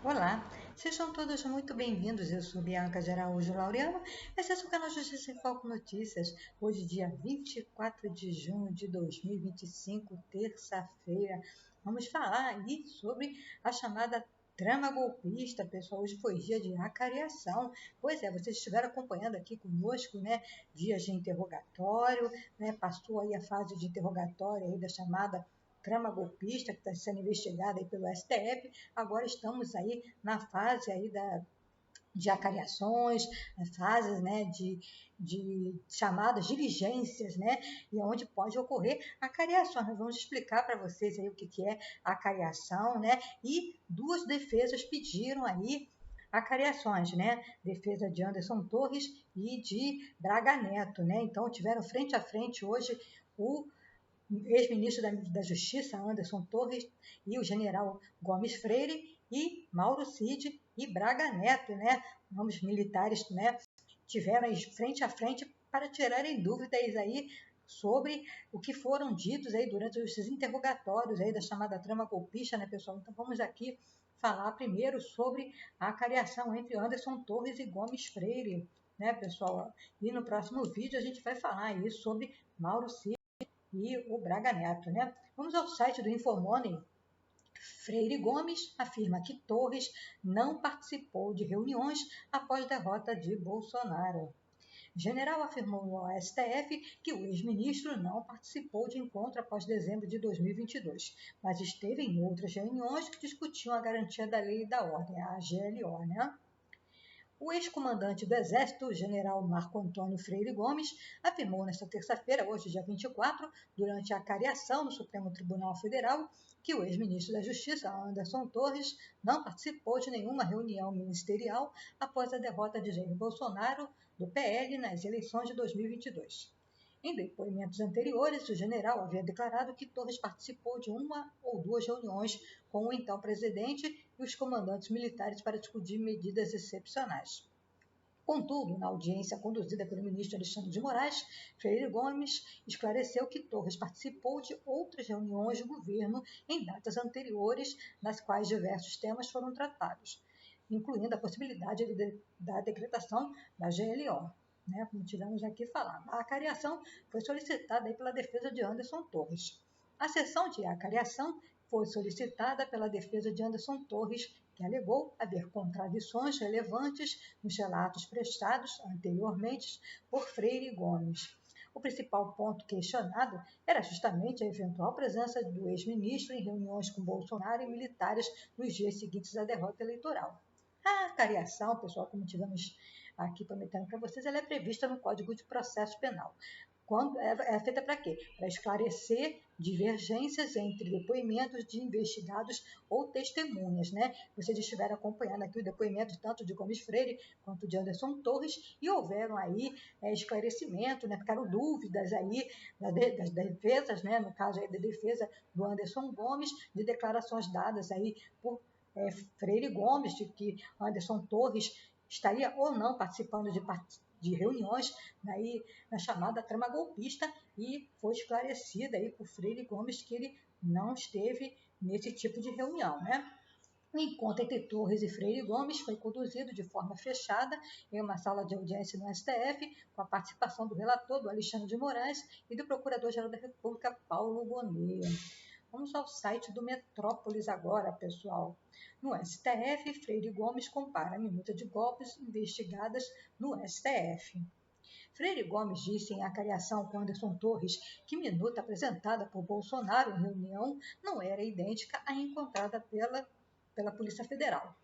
Olá, sejam todos muito bem-vindos. Eu sou Bianca de Araújo Laureano. Esse é o seu canal Justiça em Foco Notícias. Hoje, dia 24 de junho de 2025, terça-feira. Vamos falar aí sobre a chamada trama golpista, pessoal. Hoje foi dia de acariação. Pois é, vocês estiveram acompanhando aqui conosco, né? Dias de interrogatório, né? Passou aí a fase de interrogatório aí da chamada trama golpista que está sendo investigada aí pelo STF. Agora estamos aí na fase aí de acariações, as fases, né, de chamadas diligências, né, e onde pode ocorrer acariações. Nós vamos explicar para vocês aí o que é acariação, né, e duas defesas pediram aí acariações, né, defesa de Anderson Torres e de Braga Neto, né, então tiveram frente a frente hoje o ex-ministro da Justiça, Anderson Torres, e o general Gomes Freire, e Mauro Cid e Braga Neto, né? Nomes militares, né? Tiveram frente a frente para tirarem dúvidas aí sobre o que foram ditos aí durante os interrogatórios aí da chamada trama golpista, né, pessoal? Então vamos aqui falar primeiro sobre a cariação entre Anderson Torres e Gomes Freire, né, pessoal? E no próximo vídeo a gente vai falar aí sobre Mauro Cid e o Braga Neto, né? Vamos ao site do Infomoney. Freire Gomes afirma que Torres não participou de reuniões após derrota de Bolsonaro. General afirmou ao STF que o ex-ministro não participou de encontro após dezembro de 2022, mas esteve em outras reuniões que discutiam a garantia da lei e da ordem, a AGLO, né? O ex-comandante do Exército, general Marco Antônio Freire Gomes, afirmou nesta terça-feira, hoje dia 24, durante a cariação no Supremo Tribunal Federal, que o ex-ministro da Justiça, Anderson Torres, não participou de nenhuma reunião ministerial após a derrota de Jair Bolsonaro do PL nas eleições de 2022. Em depoimentos anteriores, o general havia declarado que Torres participou de uma ou duas reuniões com o então presidente e os comandantes militares para discutir medidas excepcionais. Contudo, na audiência conduzida pelo ministro Alexandre de Moraes, Freire Gomes esclareceu que Torres participou de outras reuniões do governo em datas anteriores, nas quais diversos temas foram tratados, incluindo a possibilidade da decretação da GLO. Né, como tivemos aqui falando. A acariação foi solicitada pela defesa de Anderson Torres. A sessão de acariação foi solicitada pela defesa de Anderson Torres, que alegou haver contradições relevantes nos relatos prestados anteriormente por Freire Gomes. O principal ponto questionado era justamente a eventual presença do ex-ministro em reuniões com Bolsonaro e militares nos dias seguintes à derrota eleitoral. A acariação, pessoal, como tivemos aqui prometendo para vocês, ela é prevista no Código de Processo Penal. Quando é feita para quê? Para esclarecer divergências entre depoimentos de investigados ou testemunhas, né? Vocês estiveram acompanhando aqui o depoimento tanto de Gomes Freire quanto de Anderson Torres e houveram aí esclarecimento, né? Ficaram dúvidas aí das defesas, né? No caso aí da defesa do Anderson Gomes, de declarações dadas aí por Freire Gomes, de que Anderson Torres estaria ou não participando de reuniões aí na chamada trama golpista e foi esclarecida aí por Freire Gomes que ele não esteve nesse tipo de reunião, né? O encontro entre Torres e Freire Gomes foi conduzido de forma fechada em uma sala de audiência no STF, com a participação do relator, do Alexandre de Moraes, e do Procurador-Geral da República, Paulo Gonet. Vamos ao site do Metrópolis agora, pessoal. No STF, Freire Gomes compara a minuta de golpes investigadas no STF. Freire Gomes disse em acariação com Anderson Torres que minuta apresentada por Bolsonaro em reunião não era idêntica à encontrada pela Polícia Federal.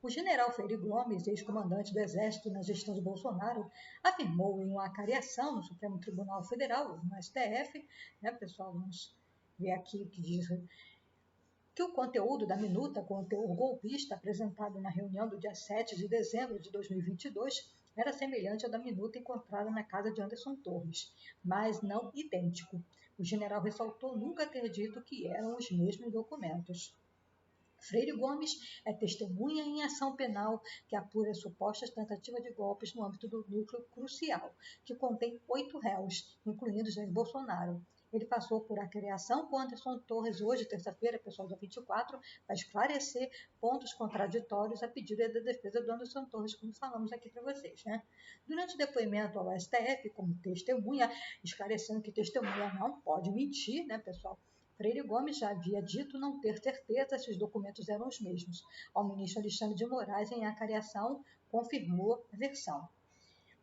O general Freire Gomes, ex-comandante do Exército na gestão de Bolsonaro, afirmou em uma acariação no Supremo Tribunal Federal, no STF, né, pessoal, vamos ver aqui o que diz, que o conteúdo da minuta com o teor golpista apresentado na reunião do dia 7 de dezembro de 2022 era semelhante ao da minuta encontrada na casa de Anderson Torres, mas não idêntico. O general ressaltou nunca ter dito que eram os mesmos documentos. Freire Gomes é testemunha em ação penal que apura supostas tentativas de golpes no âmbito do núcleo crucial, que contém 8 réus, incluindo Jair Bolsonaro. Ele passou por acreação com Anderson Torres hoje, terça-feira, pessoal, dia 24, para esclarecer pontos contraditórios a pedido da defesa do Anderson Torres, como falamos aqui para vocês, né? Durante o depoimento ao STF, como testemunha, esclarecendo que testemunha não pode mentir, né, pessoal? Freire Gomes já havia dito não ter certeza se os documentos eram os mesmos. Ao ministro Alexandre de Moraes, em acariação, confirmou a versão.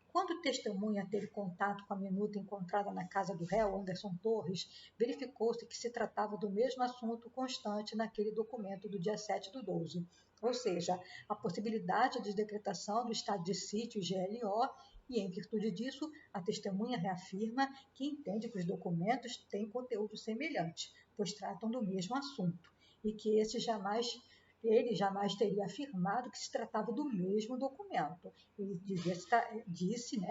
Quando testemunha teve contato com a minuta encontrada na casa do réu, Anderson Torres, verificou-se que se tratava do mesmo assunto constante naquele documento do dia 7/12, ou seja, a possibilidade de decretação do estado de sítio GLO, e, em virtude disso, a testemunha reafirma que entende que os documentos têm conteúdo semelhante, pois tratam do mesmo assunto, e que ele jamais teria afirmado que se tratava do mesmo documento. Ele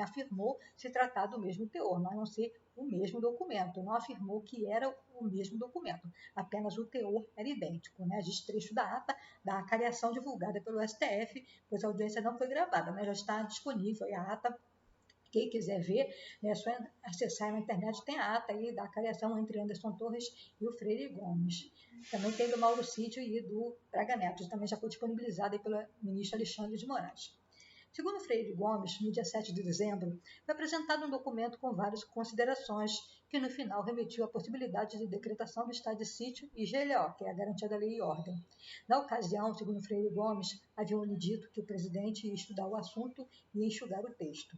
afirmou se tratar do mesmo teor, mas não ser o mesmo documento. Não afirmou que era o mesmo documento, apenas o teor era idêntico, né? Diz trecho da ata da acariação divulgada pelo STF, pois a audiência não foi gravada, mas já está disponível a ata. Quem quiser ver, né, é só acessar na internet, tem a ata aí da acariação entre Anderson Torres e o Freire Gomes. Também tem do Mauro Cid e do Braga Neto, também já foi disponibilizada pelo ministro Alexandre de Moraes. Segundo Freire Gomes, no dia 7 de dezembro, foi apresentado um documento com várias considerações, que no final remetiu à possibilidade de decretação do estado de sítio e GLO, que é a garantia da lei e ordem. Na ocasião, segundo Freire Gomes, haviam-lhe dito que o presidente ia estudar o assunto e enxugar o texto.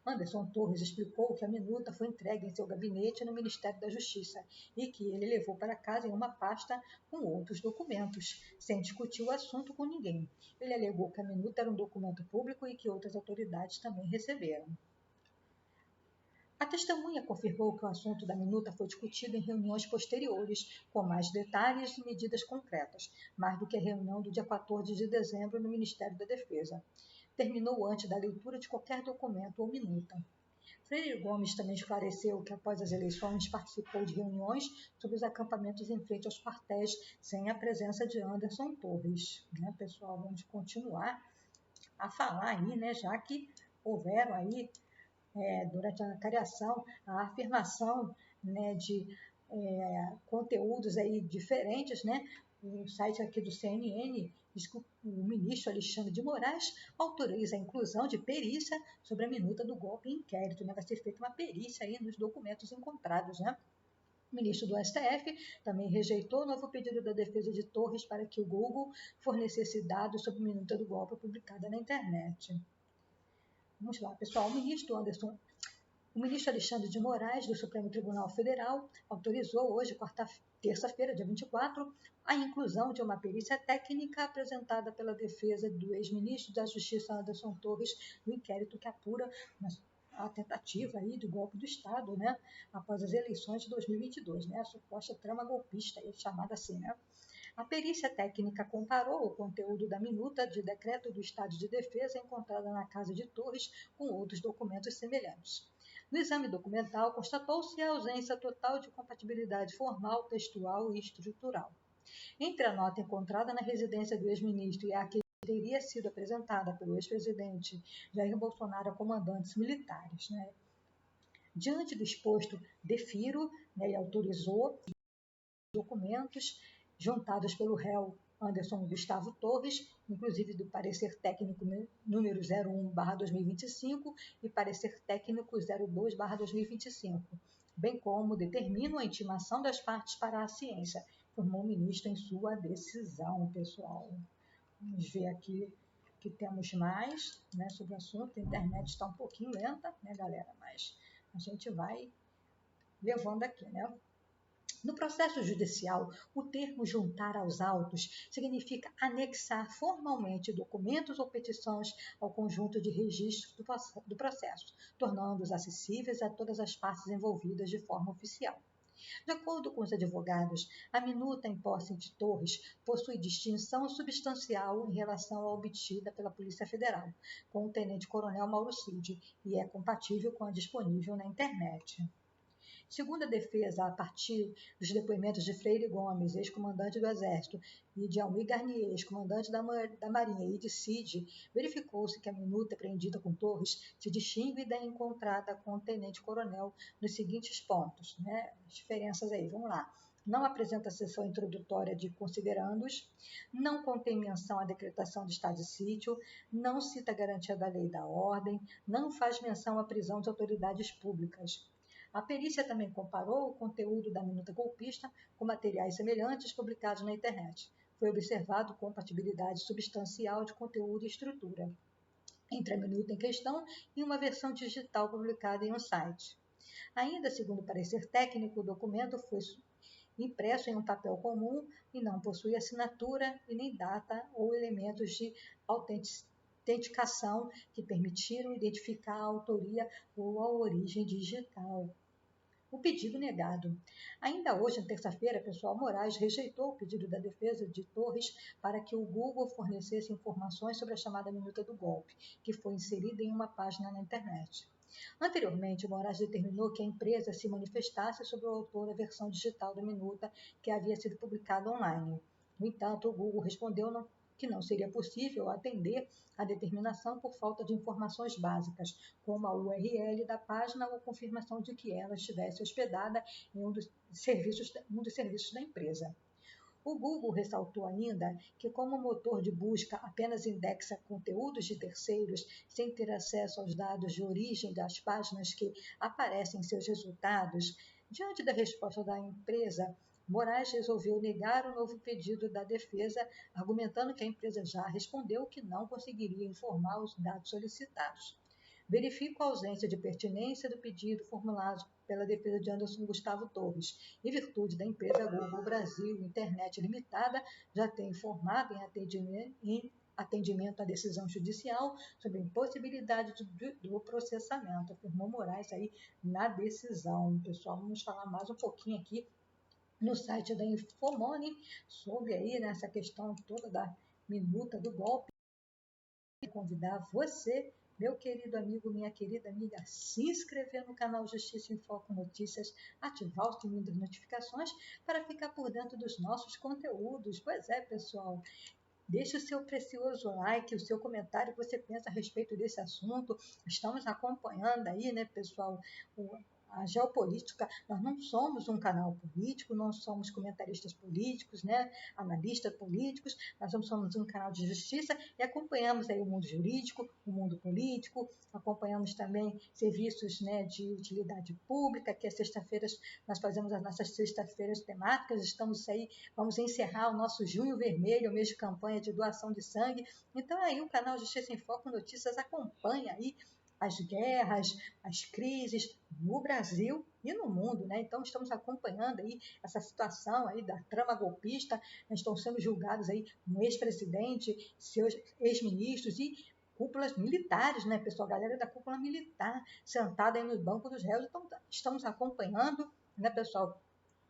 Anderson Torres explicou que a minuta foi entregue em seu gabinete no Ministério da Justiça e que ele levou para casa em uma pasta com outros documentos, sem discutir o assunto com ninguém. Ele alegou que a minuta era um documento público e que outras autoridades também receberam. A testemunha confirmou que o assunto da minuta foi discutido em reuniões posteriores, com mais detalhes e medidas concretas, mais do que a reunião do dia 14 de dezembro no Ministério da Defesa. Terminou antes da leitura de qualquer documento ou minuta. Freire Gomes também esclareceu que, após as eleições, participou de reuniões sobre os acampamentos em frente aos quartéis, sem a presença de Anderson Torres. Né, pessoal, vamos continuar a falar aí, né, já que houveram aí, durante a criação, a afirmação, né, de conteúdos aí diferentes, né? O site aqui do CNN diz que o ministro Alexandre de Moraes autoriza a inclusão de perícia sobre a minuta do golpe em inquérito, né? Vai ser feita uma perícia aí nos documentos encontrados, né? O ministro do STF também rejeitou o novo pedido da defesa de Torres para que o Google fornecesse dados sobre a minuta do golpe publicada na internet. Vamos lá, pessoal. O ministro Alexandre de Moraes, do Supremo Tribunal Federal, autorizou hoje, terça-feira, dia 24, a inclusão de uma perícia técnica apresentada pela defesa do ex-ministro da Justiça, Anderson Torres, no inquérito que apura a tentativa aí do golpe do Estado, né, após as eleições de 2022, né, a suposta trama golpista, chamada assim, né. A perícia técnica comparou o conteúdo da minuta de decreto do Estado de Defesa encontrada na casa de Torres com outros documentos semelhantes. No exame documental, constatou-se a ausência total de compatibilidade formal, textual e estrutural. Entre a nota encontrada na residência do ex-ministro e a que teria sido apresentada pelo ex-presidente Jair Bolsonaro a comandantes militares, né? Diante do exposto, defiro, né, e autorizou documentos juntados pelo réu Anderson Gustavo Torres, inclusive do parecer técnico número 01/2025 e parecer técnico 02/2025, bem como determinam a intimação das partes para a ciência, informou o ministro em sua decisão, pessoal. Vamos ver aqui que temos mais, né, sobre o assunto. A internet está um pouquinho lenta, né, galera, mas a gente vai levando aqui, né? No processo judicial, o termo juntar aos autos significa anexar formalmente documentos ou petições ao conjunto de registros do processo, tornando-os acessíveis a todas as partes envolvidas de forma oficial. De acordo com os advogados, a minuta em posse de Torres possui distinção substancial em relação à obtida pela Polícia Federal, com o tenente-coronel Mauro Cid, e é compatível com a disponível na internet. Segundo a defesa, a partir dos depoimentos de Freire Gomes, ex-comandante do Exército, e de Almir Garnier, ex-comandante da Marinha, e de Cid, verificou-se que a minuta apreendida com Torres se distingue da encontrada com o tenente-coronel nos seguintes pontos, né? As diferenças aí, vamos lá. Não apresenta sessão introdutória de considerandos, não contém menção à decretação de estado de sítio, não cita a garantia da lei e da ordem, não faz menção à prisão de autoridades públicas. A perícia também comparou o conteúdo da minuta golpista com materiais semelhantes publicados na internet. Foi observado compatibilidade substancial de conteúdo e estrutura entre a minuta em questão e uma versão digital publicada em um site. Ainda segundo o parecer técnico, o documento foi impresso em um papel comum e não possui assinatura e nem data ou elementos de autenticação que permitiram identificar a autoria ou a origem digital. O pedido negado. Ainda hoje, na terça-feira, pessoal, Moraes rejeitou o pedido da defesa de Torres para que o Google fornecesse informações sobre a chamada minuta do golpe, que foi inserida em uma página na internet. Anteriormente, Moraes determinou que a empresa se manifestasse sobre o autor da versão digital da minuta que havia sido publicada online. No entanto, o Google respondeu que não seria possível atender a determinação por falta de informações básicas, como a URL da página ou confirmação de que ela estivesse hospedada em um dos serviços da empresa. O Google ressaltou ainda que, como o motor de busca apenas indexa conteúdos de terceiros sem ter acesso aos dados de origem das páginas que aparecem em seus resultados, diante da resposta da empresa, Moraes resolveu negar o novo pedido da defesa, argumentando que a empresa já respondeu que não conseguiria informar os dados solicitados. Verifico a ausência de pertinência do pedido formulado pela defesa de Anderson Gustavo Torres, em virtude da empresa Google Brasil Internet Limitada já ter informado em atendimento à decisão judicial sobre a impossibilidade do processamento, afirmou Moraes aí na decisão. Pessoal, vamos falar mais um pouquinho aqui no site da Infomoney sobre aí nessa questão toda da minuta do golpe. Convidar você, meu querido amigo, minha querida amiga, a se inscrever no canal Justiça em Foco Notícias, ativar o sininho das notificações para ficar por dentro dos nossos conteúdos. Pois é, pessoal, deixe o seu precioso like, o seu comentário que você pensa a respeito desse assunto. Estamos acompanhando aí, né, pessoal, a geopolítica. Nós não somos um canal político, não somos comentaristas políticos, né, analistas políticos, nós somos um canal de justiça e acompanhamos aí o mundo jurídico, o mundo político, acompanhamos também serviços, né, de utilidade pública, que às sexta-feiras nós fazemos as nossas sexta-feiras temáticas, estamos aí, vamos encerrar o nosso Junho Vermelho, o mês de campanha de doação de sangue. Então aí o canal Justiça em Foco Notícias acompanha aí as guerras, as crises no Brasil e no mundo, né? Então estamos acompanhando aí essa situação aí da trama golpista, estão sendo julgados aí um ex-presidente, seus ex-ministros e cúpulas militares, né, pessoal? Galera da cúpula militar sentada aí no banco dos réus. Então estamos acompanhando, né, pessoal,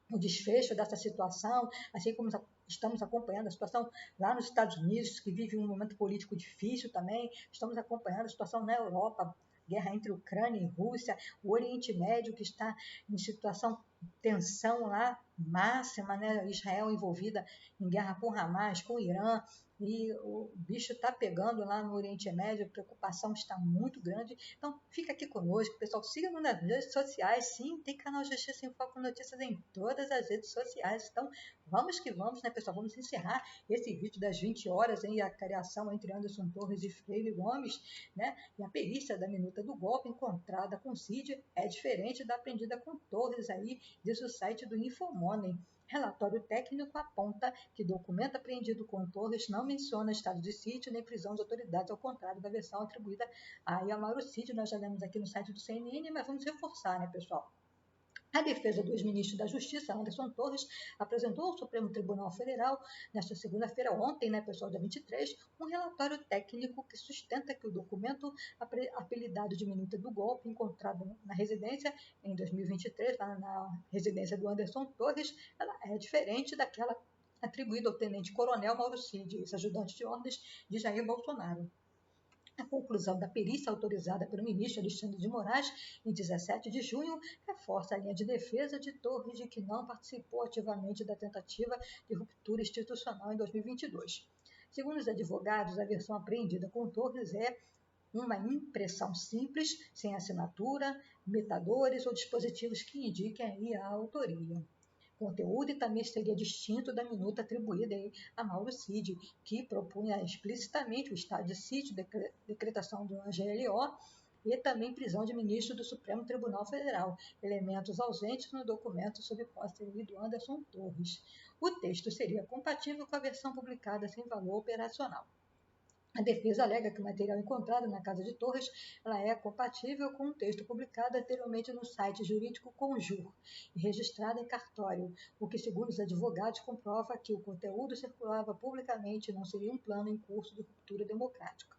o desfecho dessa situação, assim como estamos acompanhando a situação lá nos Estados Unidos, que vive um momento político difícil também, estamos acompanhando a situação na Europa, guerra entre Ucrânia e Rússia, o Oriente Médio, que está em situação de tensão lá máxima, né? Israel envolvida em guerra com Hamas, com o Irã, e o bicho está pegando lá no Oriente Médio, a preocupação está muito grande. Então, fica aqui conosco, pessoal. Siga-nos nas redes sociais. Sim, tem canal Justiça em Foco Notícias em todas as redes sociais. Então, vamos que vamos, né, pessoal? Vamos encerrar esse vídeo das 20 horas, hein? A criação entre Anderson Torres e Freire Gomes, né? E a perícia da minuta do golpe encontrada com Cid é diferente da apreendida com Torres aí, diz o site do Infomoney. Relatório técnico aponta que documento apreendido com Torres não menciona estado de sítio nem prisão de autoridades, ao contrário da versão atribuída a Iamaro Cid. Nós já lemos aqui no site do CNN, mas vamos reforçar, né, pessoal? A defesa do ex-ministro da Justiça, Anderson Torres, apresentou ao Supremo Tribunal Federal, nesta segunda-feira, ontem, né, pessoal, dia 23, um relatório técnico que sustenta que o documento apelidado de minuta do golpe, encontrado na residência em 2023, na residência do Anderson Torres, ela é diferente daquela atribuída ao tenente-coronel Mauro Cid, ex-ajudante de ordens de Jair Bolsonaro. A conclusão da perícia autorizada pelo ministro Alexandre de Moraes em 17 de junho reforça a linha de defesa de Torres de que não participou ativamente da tentativa de ruptura institucional em 2022. Segundo os advogados, a versão apreendida com Torres é uma impressão simples, sem assinatura, imitadores ou dispositivos que indiquem a autoria. Conteúdo e também seria distinto da minuta atribuída a Mauro Cid, que propunha explicitamente o estado de sítio, decretação do GLO e também prisão de ministro do Supremo Tribunal Federal, elementos ausentes no documento sob posse do Anderson Torres. O texto seria compatível com a versão publicada sem valor operacional. A defesa alega que o material encontrado na casa de Torres é compatível com o texto publicado anteriormente no site jurídico Conjur e registrado em cartório, o que, segundo os advogados, comprova que o conteúdo circulava publicamente e não seria um plano em curso de ruptura democrática.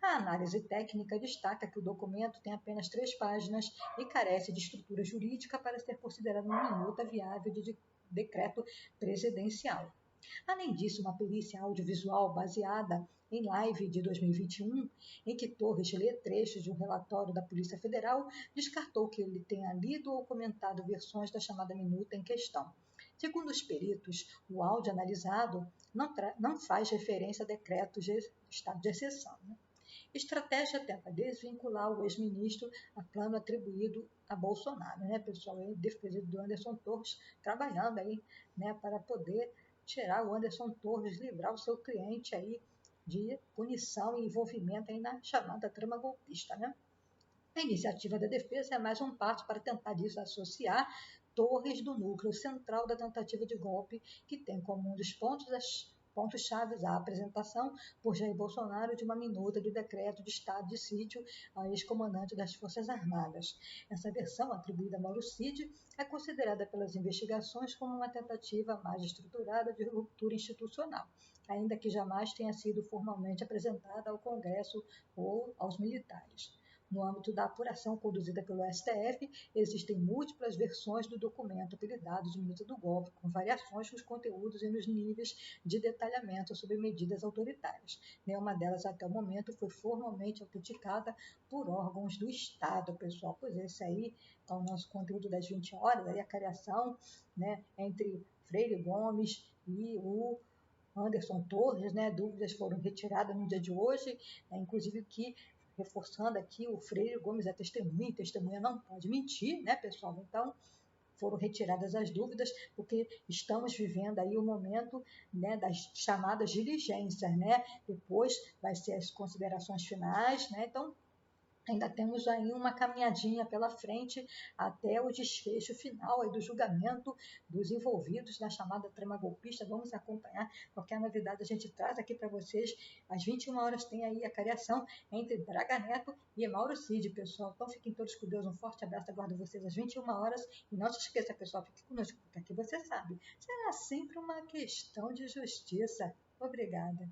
A análise técnica destaca que o documento tem apenas 3 páginas e carece de estrutura jurídica para ser considerado uma minuta viável de decreto presidencial. Além disso, uma perícia audiovisual baseada em live de 2021, em que Torres lê trechos de um relatório da Polícia Federal, descartou que ele tenha lido ou comentado versões da chamada minuta em questão. Segundo os peritos, o áudio analisado não faz referência a decretos de estado de exceção. Estratégia tenta desvincular o ex-ministro a plano atribuído a Bolsonaro, pessoal? O defesa do Anderson Torres trabalhando aí, para poder tirar o Anderson Torres, livrar o seu cliente aí de punição e envolvimento aí na chamada trama golpista, A iniciativa da defesa é mais um passo para tentar desassociar Torres do núcleo central da tentativa de golpe, que tem como um dos pontos-chave a apresentação por Jair Bolsonaro de uma minuta do decreto de estado de sítio ao ex-comandante das Forças Armadas. Essa versão, atribuída a Mauro Cid, é considerada pelas investigações como uma tentativa mais estruturada de ruptura institucional, ainda que jamais tenha sido formalmente apresentada ao Congresso ou aos militares. No âmbito da apuração conduzida pelo STF, existem múltiplas versões do documento apelidado de minuta do golpe, com variações nos conteúdos e nos níveis de detalhamento sobre medidas autoritárias. Nenhuma delas, até o momento, foi formalmente autenticada por órgãos do Estado, pessoal. Pois esse aí é o nosso conteúdo das 20 horas, aí a cariação, entre Freire Gomes e o Anderson Torres, dúvidas foram retiradas no dia de hoje, inclusive que reforçando aqui, o Freire Gomes é testemunha, e testemunha não pode mentir, pessoal? Então, foram retiradas as dúvidas, porque estamos vivendo aí o momento, das chamadas diligências, Depois vai ser as considerações finais, Então, ainda temos aí uma caminhadinha pela frente até o desfecho final aí do julgamento dos envolvidos na chamada trama golpista. Vamos acompanhar. Qualquer novidade a gente traz aqui para vocês. Às 21 horas tem aí a cariação entre Braga Neto e Mauro Cid, pessoal. Então fiquem todos com Deus. Um forte abraço. Aguardo vocês às 21 horas. E não se esqueça, pessoal, fique conosco, porque aqui você sabe, será sempre uma questão de justiça. Obrigada.